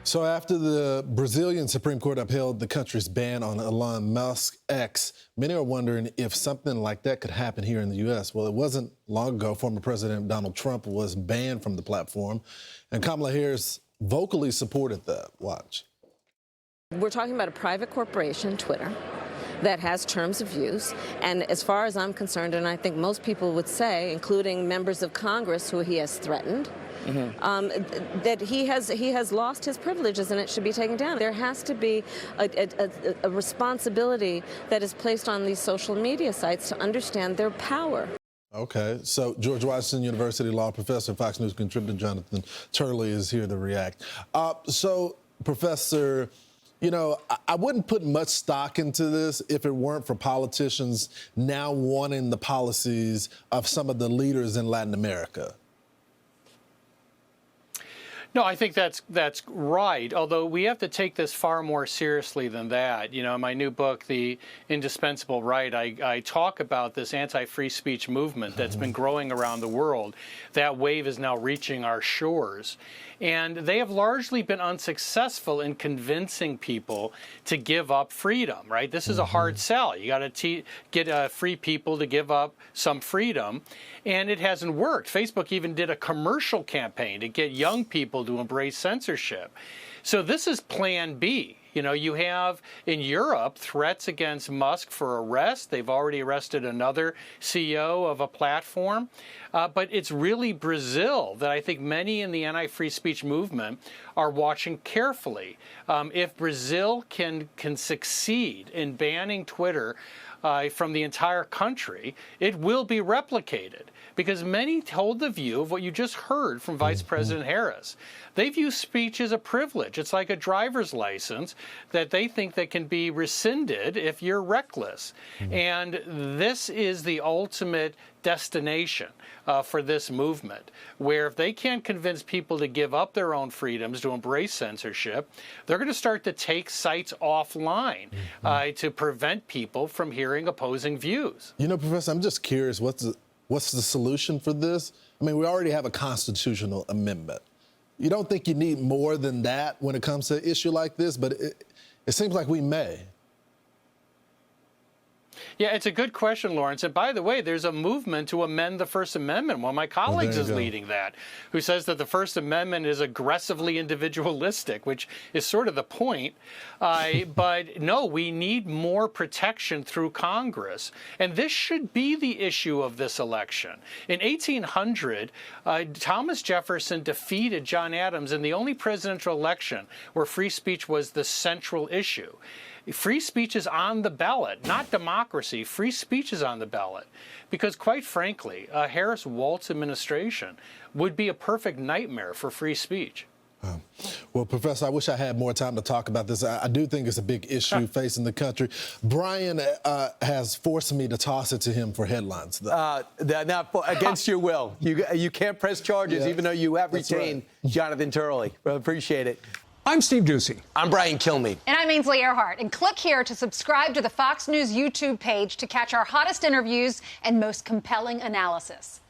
So after the Brazilian Supreme Court upheld the country's ban on Elon Musk X, many are wondering if something like that could happen here in the U.S. Well, it wasn't long ago former President Donald Trump was banned from the platform, and Kamala Harris vocally supported that. Watch. We're talking about a private corporation, Twitter, that has terms of use, and as far as I'm concerned, and I think most people would say, including members of Congress who he has threatened, that he has lost his privileges and it should be taken down. There has to be a responsibility that is placed on these social media sites to understand their power. Okay, so George Washington University law professor, Fox News contributor Jonathan Turley is here to react. So, Professor, you know, I wouldn't put much stock into this if it weren't for politicians now wanting the policies of some of the leaders in Latin America. No, I think that's right, although we have to take this far more seriously than that. You know, in my new book, The Indispensable Right, I talk about this anti-free speech movement that's been growing around the world. That wave is now reaching our shores. And they have largely been unsuccessful in convincing people to give up freedom, right? This is a hard sell. You got to get free people to give up some freedom. And it hasn't worked. Facebook even did a commercial campaign to get young people to embrace censorship. So this is plan B. You know, you have in Europe threats against Musk for arrest. They've already arrested another CEO of a platform. But it's really Brazil that I think many in the anti-free speech movement are watching carefully. If Brazil can succeed in banning Twitter from the entire country, it will be replicated. Because many hold the view of what you just heard from Vice President Harris. They view speech as a privilege. It's like a driver's license that they think that can be rescinded if you're reckless. And this is the ultimate destination for this movement, where if they can't convince people to give up their own freedoms, to embrace censorship, they're going to start to take sites offline to prevent people from hearing opposing views. You know, Professor, I'm just curious, what's the solution for this? I mean, we already have a constitutional amendment. You don't think you need more than that when it comes to an issue like this, but it seems like we may. Yeah, it's a good question, Lawrence. And by the way, there's a movement to amend the First Amendment. One of my colleagues is leading that, who says that the First Amendment is aggressively individualistic, which is sort of the point. But no, we need more protection through Congress. And this should be the issue of this election. In 1800, Thomas Jefferson defeated John Adams in the only presidential election where free speech was the central issue. Free speech is on the ballot, not democracy. Free speech is on the ballot. Because quite frankly, a Harris-Walz administration would be a perfect nightmare for free speech. Well, Professor, I wish I had more time to talk about this. I do think it's a big issue facing the country. Brian has forced me to toss it to him for headlines. Against your will. You can't press charges, even though you have retained Jonathan Turley. Well, appreciate it. I'm Steve Ducey. I'm Brian Kilmeade. And I'm Ainsley Earhart. And click here to subscribe to the Fox News YouTube page to catch our hottest interviews and most compelling analysis.